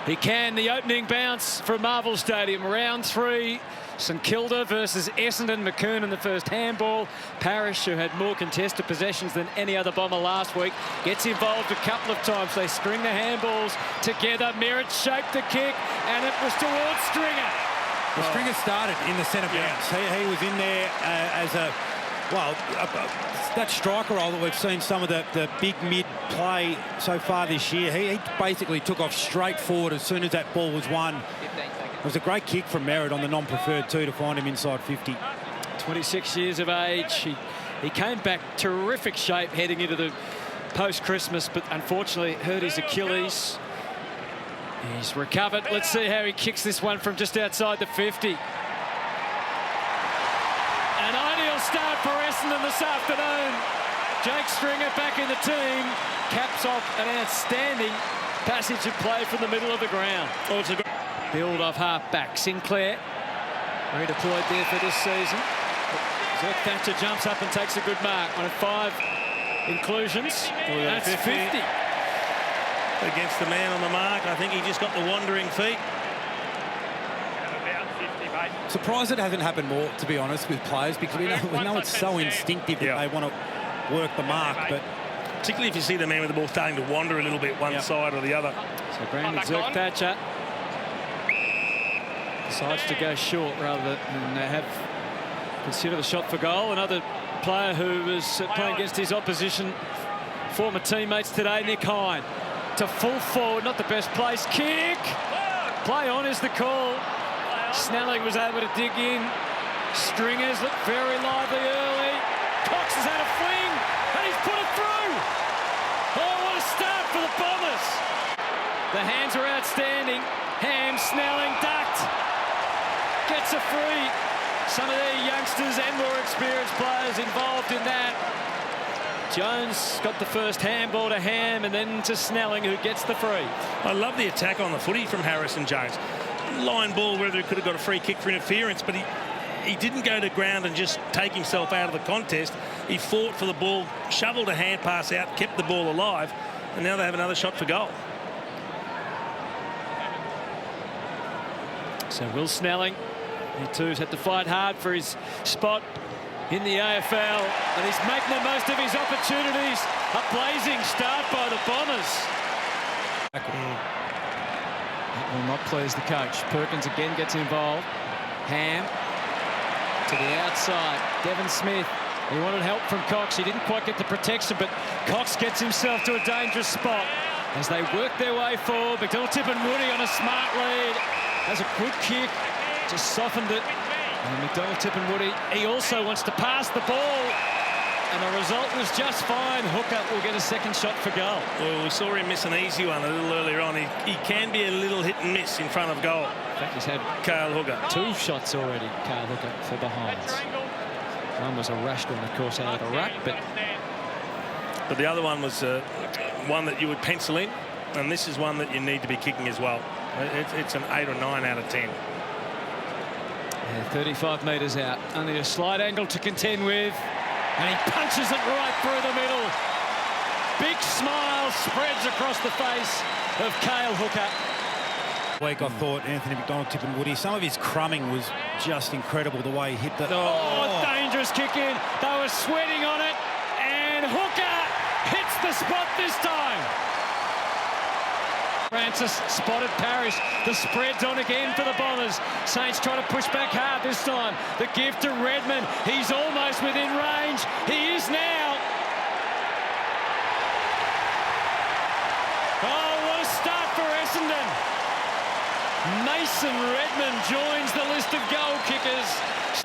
He can. The opening bounce from Marvel Stadium. Round 3. St Kilda versus Essendon. McKernan in the first handball. Parrish, who had more contested possessions than any other Bomber last week, gets involved a couple of times. They string the handballs together. Merritt shaped the kick, and it was towards Stringer. The Stringer started in the centre bounce. He was in there as a, well, that striker role that we've seen some of the big mid play so far this year. He basically took off straight forward as soon as that ball was won. It was a great kick from Merritt on the non-preferred too to find him inside 50. 26 years of age. He came back terrific shape heading into the post-Christmas, but unfortunately hurt his Achilles. He's recovered. Let's see how he kicks this one from just outside the 50. An ideal start for Essendon this afternoon. Jake Stringer back in the team. Caps off an outstanding passage of play from the middle of the ground. Oh, it's a good build off half-back. Sinclair redeployed there for this season. Zerk Thatcher jumps up and takes a good mark. One of 5 inclusions. That's 50. Against the man on the mark. I think he just got the wandering feet. Surprised it hasn't happened more, to be honest, with players, because we know it's so instinctive that they want to work the mark, but particularly if you see the man with the ball starting to wander a little bit one side or the other. So Brandon Zerk Thatcher decides to go short rather than consider the shot for goal. Another player who was playing against his opposition, former teammates today, Nick Hine. To full forward, not the best place. Kick! Play on is the call. Snelling was able to dig in. Stringers looked very lively early. Cox has had a fling, and he's put it through. Oh, what a start for the Bombers. The hands are outstanding. Ham, Snelling, ducked. Gets a free. Some of their youngsters and more experienced players involved in that. Jones got the first handball to Ham and then to Snelling, who gets the free. I love the attack on the footy from Harrison Jones. Line ball, whether he could have got a free kick for interference, but he didn't go to ground and just take himself out of the contest. He fought for the ball, shoveled a hand pass out, kept the ball alive, and now they have another shot for goal. So Will Snelling, he too's had to fight hard for his spot in the AFL, and he's making the most of his opportunities. A blazing start by the Bombers. That will not please the coach. Perkins again gets involved. Ham to the outside. Devon Smith. He wanted help from Cox. He didn't quite get the protection, but Cox gets himself to a dangerous spot as they work their way forward. McDonald-Tipungwuti on a smart lead. Has a good kick. Just softened it. And McDonald-Tipungwuti, he also wants to pass the ball. And the result was just fine. Hooker will get a second shot for goal. Well, we saw him miss an easy one a little earlier on. He can be a little hit and miss in front of goal. In fact, he's had Cale Hooker 2 shots already, Cale Hooker, for behinds. One was a rushed one, of course, out of the ruck, but the other one was one that you would pencil in, and this is one that you need to be kicking as well. It's an 8 or 9 out of 10. Yeah, 35 metres out. Only a slight angle to contend with. And he punches it right through the middle. Big smile spreads across the face of Cale Hooker. Week, I thought Anthony McDonald-Tipungwuti, some of his crumbing was just incredible, the way he hit that. Oh, dangerous kick in. They were sweating on it. And Hooker hits the spot this time. Francis spotted Parrish. The spread's on again for the Bombers. Saints try to push back hard this time. The give to Redmond. He's almost within range. He is now. Oh, what a start for Essendon. Mason Redmond joins the list of goal kickers.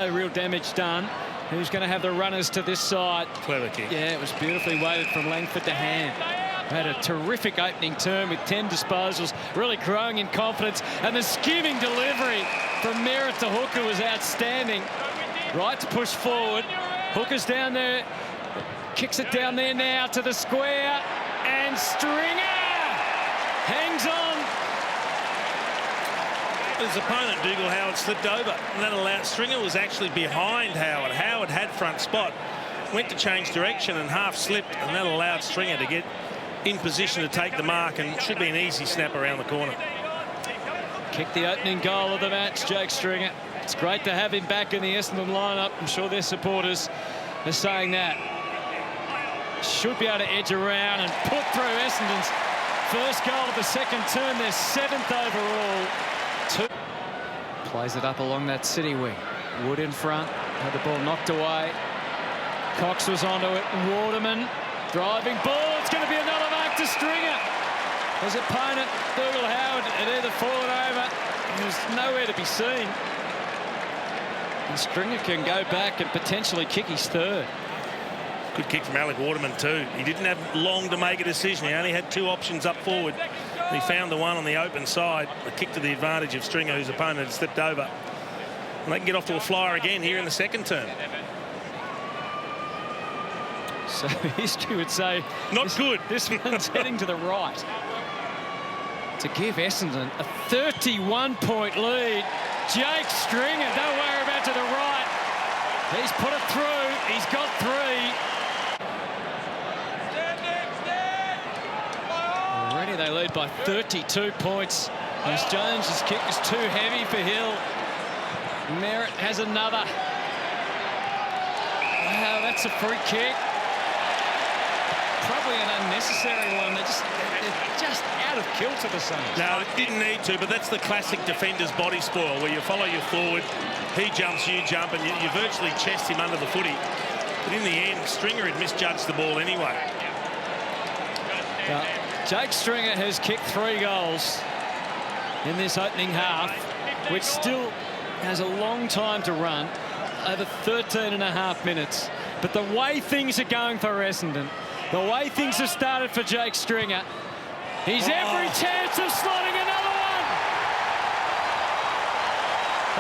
No real damage done. Who's going to have the runners to this side? Clever kick. Yeah, it was beautifully weighted from Langford to Ham. Had a terrific opening term with 10 disposals, really growing in confidence, and the skimming delivery from Merritt to Hooker was outstanding. Right to push forward. Hooker's down there, kicks it down there now to the square, and Stringer hangs on. His opponent, Dougal Howard, slipped over, and that allowed Stringer was actually behind Howard. Howard had front spot, went to change direction and half slipped, and that allowed Stringer to get in position to take the mark, and should be an easy snap around the corner. Kicked the opening goal of the match, Jake Stringer. It's great to have him back in the Essendon lineup. I'm sure their supporters are saying that. Should be able to edge around and put through Essendon's first goal of the second term, their 7th overall. Plays it up along that City wing. Wood in front, had the ball knocked away. Cox was onto it. Waterman driving ball. It's going to be another mark to Stringer. His opponent, Dougal Howard, had either fallen over. He was nowhere to be seen. And Stringer can go back and potentially kick his third. Good kick from Alec Waterman too. He didn't have long to make a decision. He only had 2 options up forward. He found the one on the open side. A kick to the advantage of Stringer, whose opponent had slipped over. And they can get off to a flyer again here in the second term. So history would say... Not good. This one's heading to the right. To give Essendon a 31-point lead. Jake Stringer, don't worry about to the right. He's put it through. He's got 3. Already they lead by 32 points. As Jones's kick is too heavy for Hill. Merritt has another. Wow, that's a free kick. Probably an unnecessary one. They're just out of kilter, the Suns. No, it didn't need to, but that's the classic defender's body spoil, where you follow your forward, he jumps, you jump, and you virtually chest him under the footy. But in the end, Stringer had misjudged the ball anyway. Now, Jake Stringer has kicked 3 goals in this opening half, which still has a long time to run, over 13.5 minutes. But the way things are going for Essendon, the way things have started for Jake Stringer, he's every chance of slotting another one.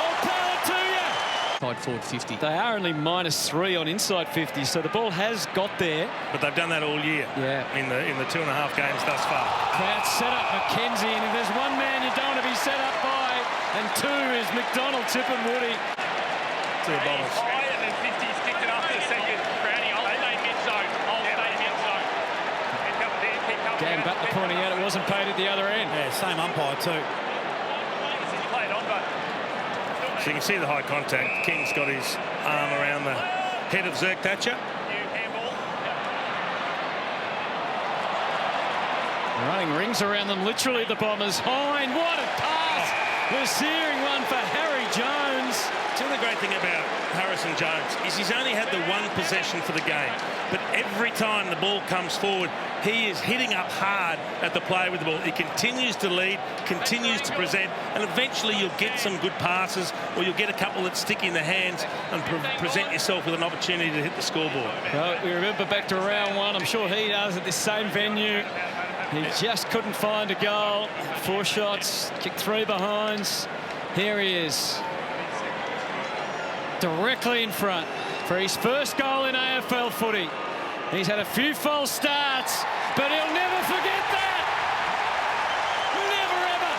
All power to you. Inside forward 50. They are only -3 on inside 50, so the ball has got there. But they've done that all year. Yeah. In the 2.5 games thus far. Clout set up McKenzie, and if there's one man you don't want to be set up by, and 2 is McDonald, Tip and Woody. To the Bombers. And then 50's kicked it after the second. Brownie, I'll stay mid-zone. I'll stay mid-zone. Dan Butler pointing out it wasn't paid at the other end. Yeah, same umpire too. Play it on, but So you can see the high contact. King's got his arm around the head of Zerk Thatcher. handball. Running rings around them, literally, the Bombers. Hine, what a pass! The searing one for Harry Jones. See, the great thing about Harrison Jones is he's only had the 1 possession for the game, but every time the ball comes forward, he is hitting up hard at the play with the ball. He continues to lead, continues to present, and eventually you'll get some good passes, or you'll get a couple that stick in the hands and present yourself with an opportunity to hit the scoreboard. Well, we remember back to round 1. I'm sure he does at this same venue. He just couldn't find a goal. 4 shots, kicked 3 behinds. Here he is. Directly in front for his first goal in AFL footy. He's had a few false starts, but he'll never forget that. Never ever.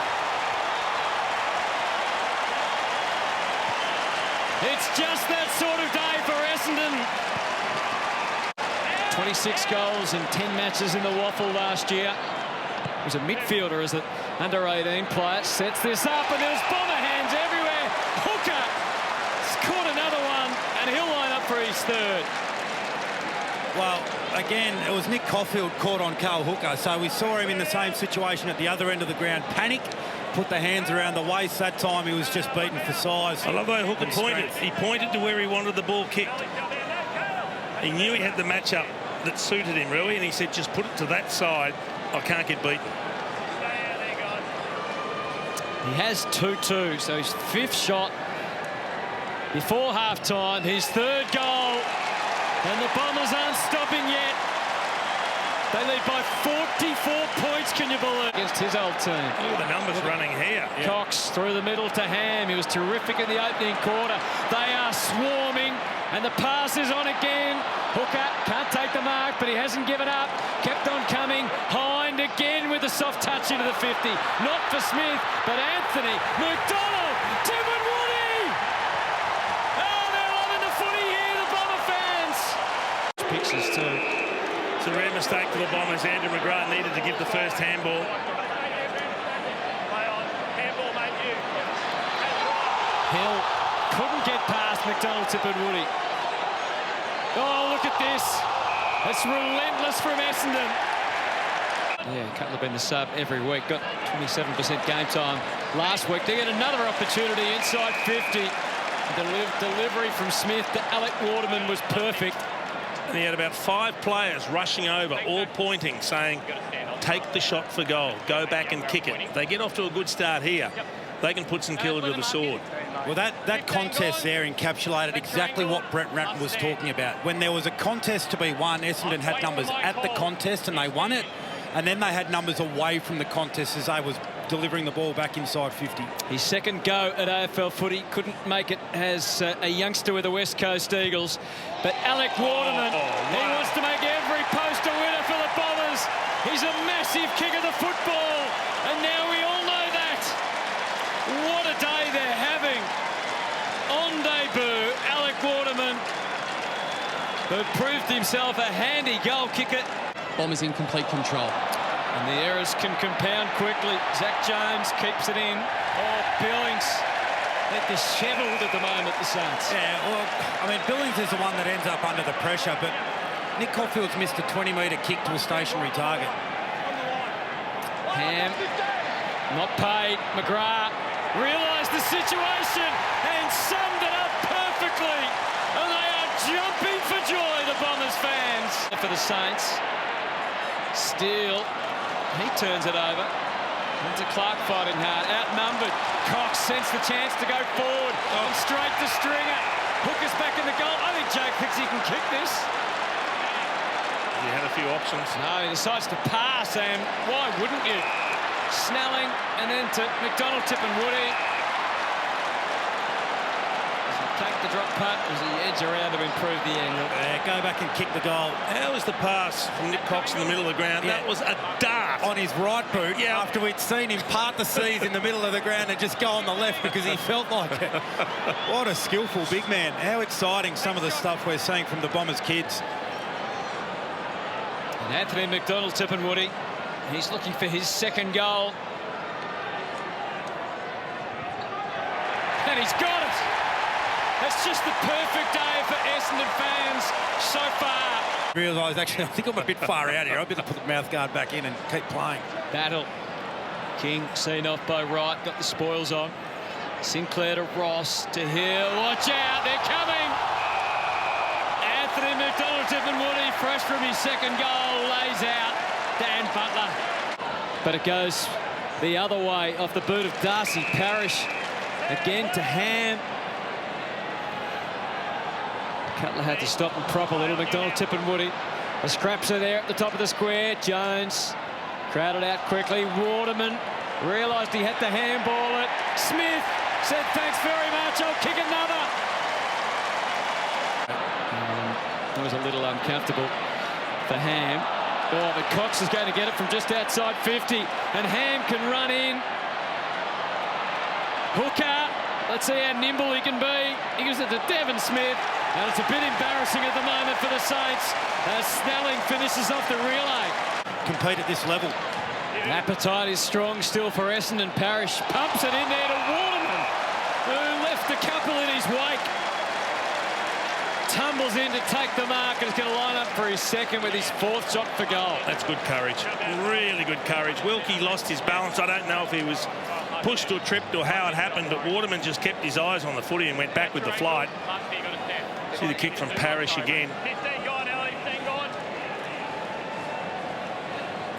It's just that sort of day for Essendon. 26 goals in 10 matches in the Waffle last year. He was a midfielder as an under-18 player. Sets this up, and there's Bomber hands everywhere. Hooker caught another one, and he'll line up for his 3rd. Well, again, it was Nick Caulfield caught on Carl Hooker, so we saw him in the same situation at the other end of the ground. Panic, put the hands around the waist. That time he was just beaten for size. I love the way Hooker pointed. He pointed to where he wanted the ball kicked. He knew he had the matchup that suited him, really, and he said, just put it to that side. I can't get beaten. He has 2-2, so his 5th shot before half-time, his 3rd goal, and the Bombers aren't stopping yet. They lead by 44 points, can you believe, against his old team. Look at the numbers running here. Cox through the middle to Ham. He was terrific in the opening quarter. They are swarming, and the pass is on again. Hooker can't take the mark, but he hasn't given up. Kept on coming. Hind again with a soft touch into the 50. Not for Smith, but Anthony. McDonald, Tim and Woody. Oh, they're loving the footy here, the Bomber fans. Pictures too. It's a rare mistake for the Bombers. Andrew McGrath needed to give the first handball. Play on. Handball, mate. Hill couldn't get past McDonald, Tipperwood. Oh, look at this. It's relentless from Essendon. Yeah, Cutler have been the sub every week. Got 27% game time last week. They get another opportunity inside 50. Delivery from Smith to Alec Waterman was perfect. And he had about 5 players rushing over, all pointing, saying, take the shot for goal. Go back and kick it. If they get off to a good start here, they can put St Kilda to the sword. Well, that contest there encapsulated exactly what Brett Ratton was talking about. When there was a contest to be won, Essendon had numbers at the contest and they won it. And then they had numbers away from the contest as they was delivering the ball back inside 50. His second go at AFL footy, couldn't make it as a youngster with the West Coast Eagles. But Alec Waterman, he wants to make every post a winner for the Bombers. He's a massive kick of the football, and now we all know that. What a day they're having. On debut, Alec Waterman, who proved himself a handy goal kicker. Bombers in complete control. And the errors can compound quickly. Zach Jones keeps it in. Oh, Billings. They're dishevelled at the moment, the Saints. Yeah, well, I mean, Billings is the one that ends up under the pressure, but Nick Caulfield's missed a 20-metre kick to a stationary target. Ham, not paid. McGrath realised the situation and summed it up perfectly. And they are jumping for joy, the Bombers fans. For the Saints. Steele, he turns it over. Into Clark fighting hard, outnumbered. Cox sensed the chance to go forward and straight to Stringer. Hooker's back in the goal. I think Jake thinks he can kick this. He had a few options. No, he decides to pass, and why wouldn't you? Snelling, and then to McDonald, Tipperwood. Take the drop putt as he edge around to improve the angle. Yeah, go back and kick the goal. How was the pass from Nick Cox in the middle of the ground? Yeah. That was a dart. On his right boot, Yeah. after we'd seen him part the seas in the middle of the ground and just go on the left because he felt like it. What a skillful big man. How exciting some of the stuff we're seeing from the Bombers kids. And Anthony McDonald, Tipperwood, he's looking for his second goal. And he's got it. It's just the perfect day for Essendon fans so far. Realised, actually, I think I'm a bit far out here. I better put the mouth guard back in and keep playing. Battle. King seen off by Wright, got the spoils on. Sinclair to Ross, to Hill. Watch out, they're coming. Anthony McDonald, Tipperwood, fresh from his second goal, lays out Dan Butler. But it goes the other way off the boot of Darcy Parish. Again to Ham. Cutler had to stop and prop a little. McDonald, Tipperwood. The scraps are there at the top of the square. Jones crowded out quickly. Waterman realised he had to handball it. Smith said, thanks very much, I'll kick another. That was a little uncomfortable for Ham. Oh, but Cox is going to get it from just outside 50. And Ham can run in. Hooker, let's see how nimble he can be. He gives it to Devon Smith. And it's a bit embarrassing at the moment for the Saints as Snelling finishes off the relay. Compete at this level. Appetite is strong still for Essendon. Parish pumps it in there to Waterman, who left a couple in his wake. Tumbles in to take the mark and is going to line up for his second with his fourth shot for goal. That's good courage. Really good courage. Wilkie lost his balance. I don't know if he was pushed or tripped or how it happened, but Waterman just kept his eyes on the footy and went back with the flight. See the kick from Parish again.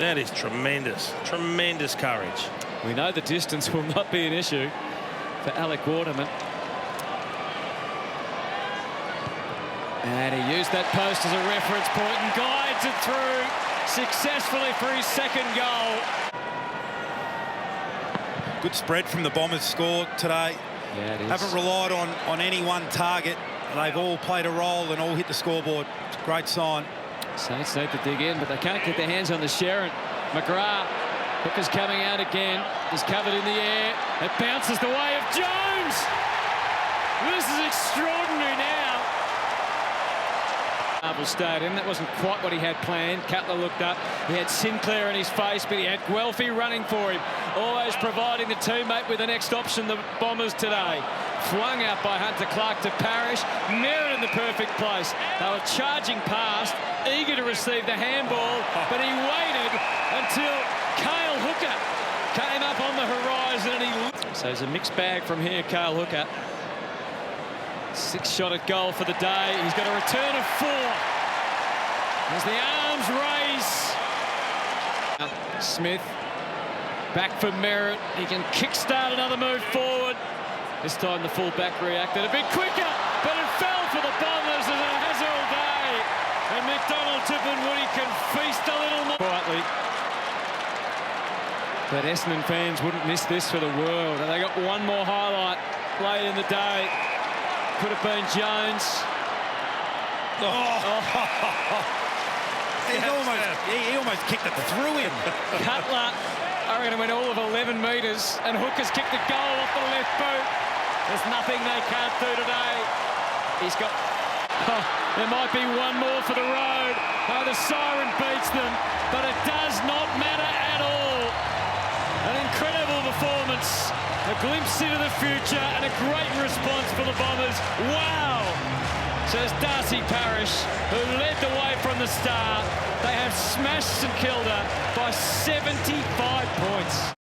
That is tremendous. Tremendous courage. We know the distance will not be an issue for Alec Waterman. And he used that post as a reference point and guides it through successfully for his second goal. Good spread from the Bombers score today. Yeah, it is. Haven't relied on any one target. They've all played a role and all hit the scoreboard. It's a great sign. Saints need to dig in, but they can't get their hands on the Sharon. McGrath, Hooker's coming out again. He's covered in the air. It bounces the way of Jones. This is extraordinary now. Marvel Stadium. That wasn't quite what he had planned. Cutler looked up. He had Sinclair in his face, but he had Guelphy running for him. Always providing the teammate with the next option, the Bombers today. Flung out by Hunter Clark to Parrish. Merritt in the perfect place. They were charging past, eager to receive the handball, but he waited until Cale Hooker came up on the horizon and he... So it's a mixed bag from here, Cale Hooker. 6 shot at goal for the day. He's got a return of 4. There's the arms race. Smith back for Merritt. He can kickstart another move forward. This time the full-back reacted a bit quicker, but it fell for the Bombers as it has all day. And McDonald, Woody can feast a little more quietly. But Essendon fans wouldn't miss this for the world. And they got one more highlight late in the day. Could have been Jones. He almost kicked it through him. Cutler, I reckon, went all of 11 metres, and Hooker's kicked the goal off the left boot. There's nothing they can't do today. He's got... there might be one more for the road. The siren beats them, but it does not matter at all. An incredible performance. A glimpse into the future and a great response for the Bombers. Wow! Says Darcy Parish, who led the way from the start. They have smashed St Kilda by 75 points.